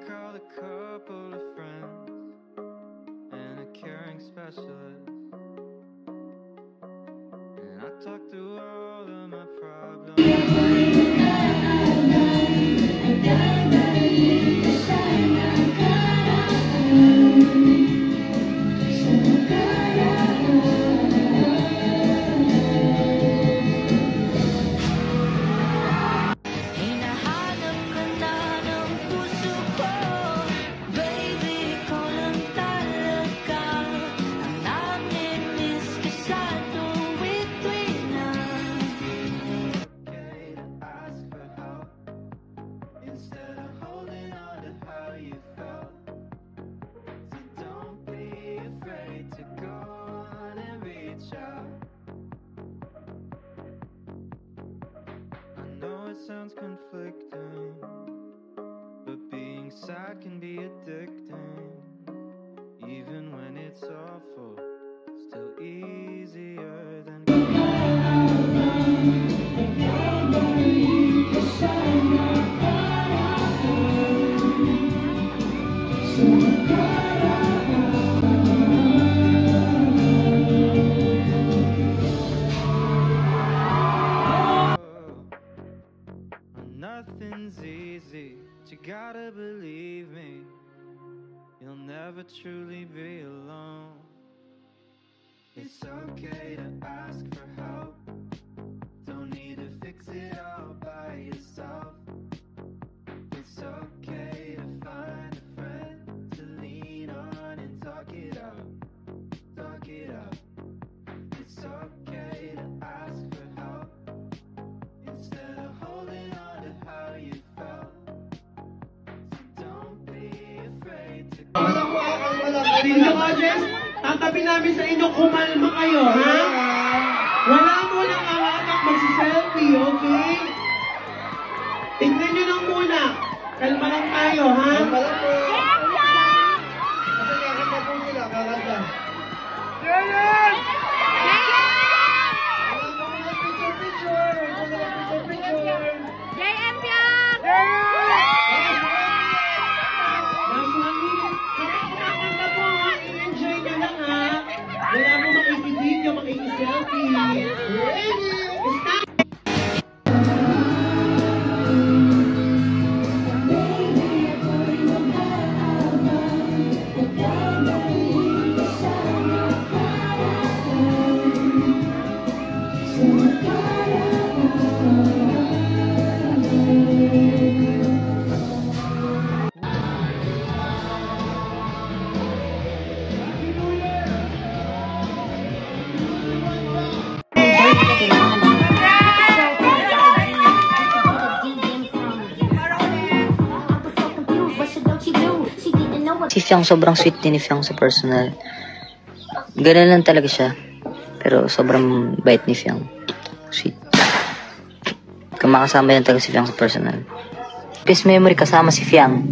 called a couple of friends and a caring specialist, and I talked through all of my problems. Sounds conflicting, but being sad can be addicting. Even when it's awful, still easier than nothing's easy, but you gotta believe me, you'll never truly be alone. It's okay to ask for help, don't need to fix it all by yourself. It's okay to find a friend to lean on and talk it out, talk it out. It's okay to ask for help instead of holding on to how you felt. So don't be afraid to Senior audience, tatabi namin sa inyo, kumalma kayo, ha? Wala mo lang anak magsiselfie, okay? Tignan nyo lang muna. Kalma lang tayo, ha? Kalma lang po. Kasi kakanta po sila, kakanta. Jayan! Wala mo lang picture-picture. Wala mo lang picture-picture. JM Piang! Last 1 minute. Kapag kumakanta po, ha? I-enjoy nyo lang, ha? Wala mo makikibidyo, makikiselfie. Ready? Start! Si Fiang, sobrang sweet din ni Fiang sa personal. Ganun lang talaga siya. Pero sobrang bait ni Fiang. Sweet. Kumakasama yan talaga si Fiang sa personal. Best memory kasama si Fiang.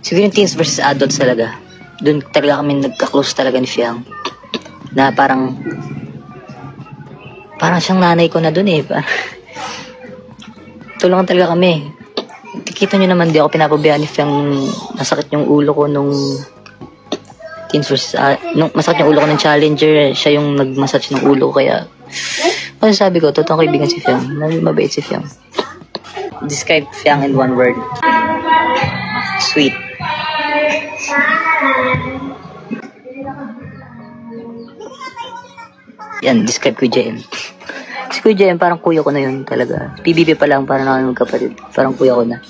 Siguro yung teens versus adults talaga. Doon talaga kami nagka-close talaga ni Fiang. Na parang siyang nanay ko na doon eh. Tulungan talaga kami. Kita nyo naman, di ako pinapabayaan ni Fiang nung masakit yung ulo ko nung teens versus nung masakit yung ulo ko ng Challenger, siya yung nag-massage ng ulo ko, kaya sabi ko, totoong kaibigan si Fiang, mabait si Fiang. Describe Fiang in one word. Sweet. Yan, describe ko JM. Si Kuya JM, parang kuya ko na yun talaga. PBB pa lang, parang naman magkapatid. Parang kuya ko na.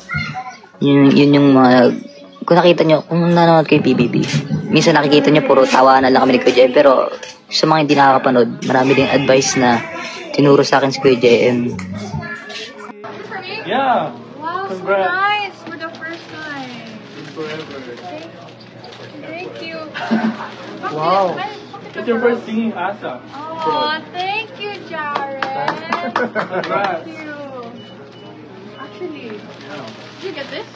Yun yung mga, kung nakita nyo, kung nanonood kayo PBB, minsan nakikita nyo, puro tawa na lang kami ni Kuya JM. Pero sa mga hindi nakakapanood, marami ding advice na tinuro sa akin si Kuya JM. Yeah! Wow, so Congrats. nice for the first time. Forever. Thank you. Wow. It's your first singing ASA. Oh, thank you, Jared. Congrats. Thank you. Actually, did you get this?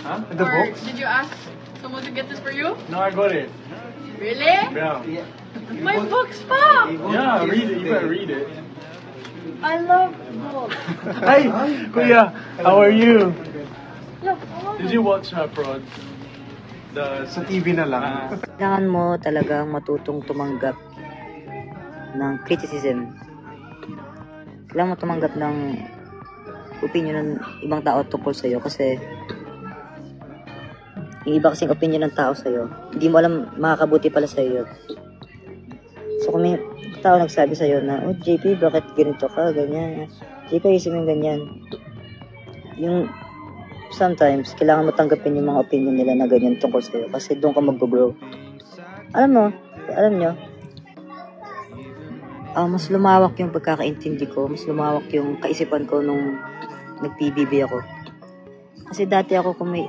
Huh? The Or books? did you ask someone to get this for you? No, I got it. Really? Yeah. My books, pa! Yeah, read it. You better read it. I love books. Hey, Kuya, how are you? Look, I love Did you watch Prod? Sa TV na lang. Kailangan mo talagang matutong tumanggap ng criticism. Kailangan mo tumanggap ng opinion ng ibang tao tungkol sa'yo kasi yung iba kasing opinion ng tao sa'yo, hindi mo alam makakabuti pala sa'yo yun. So kung may tao nagsabi sa'yo na, oh JP, bakit ganito ka, ganyan. JP, isip mo ganyan. Yung sometimes, kailangan mo tanggapin yung mga opinion nila na ganyan tungkol sa'yo kasi doon ka mag-grow. Alam nyo, mas lumawak yung pagkakaintindi ko, mas lumawak yung kaisipan ko nung nag-PBB ako. Kasi dati ako kung may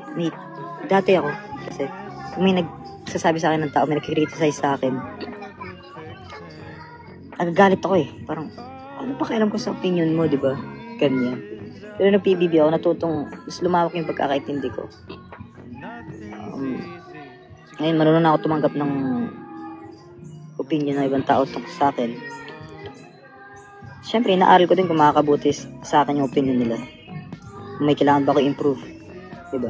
nagsasabi sa akin ng tao, may nag-criticize sa akin, nagagalit ako eh. Parang, ano pa kailam ko sa opinion mo, di ba? Ganyan. Pero nag-PBB ako, natutong, mas lumawak yung pagkakaintindi ko. Ngayon, marunong na ako tumanggap ng opinion ng ibang tao tungkol sa akin. Siyempre, inaaral ko din kung makakabuti sa akin yung opinion nila. Kung may kailangan ba ko improve. Diba?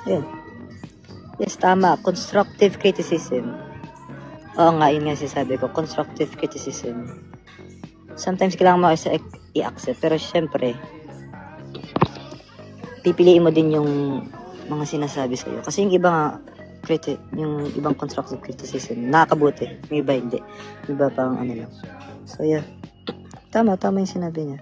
Ayun. Yes, tama. Constructive criticism. Oo nga, yun nga sinasabi ko. Constructive criticism. Sometimes kailangan mo kasi i-accept. Pero siyempre, pipiliin mo din yung mga sinasabi sa'yo. Kasi yung iba nga, yung ibang constructive criticism, nakakabuti. May iba hindi. May iba pang ano lang. So yeah. Tama yung sinabi niya.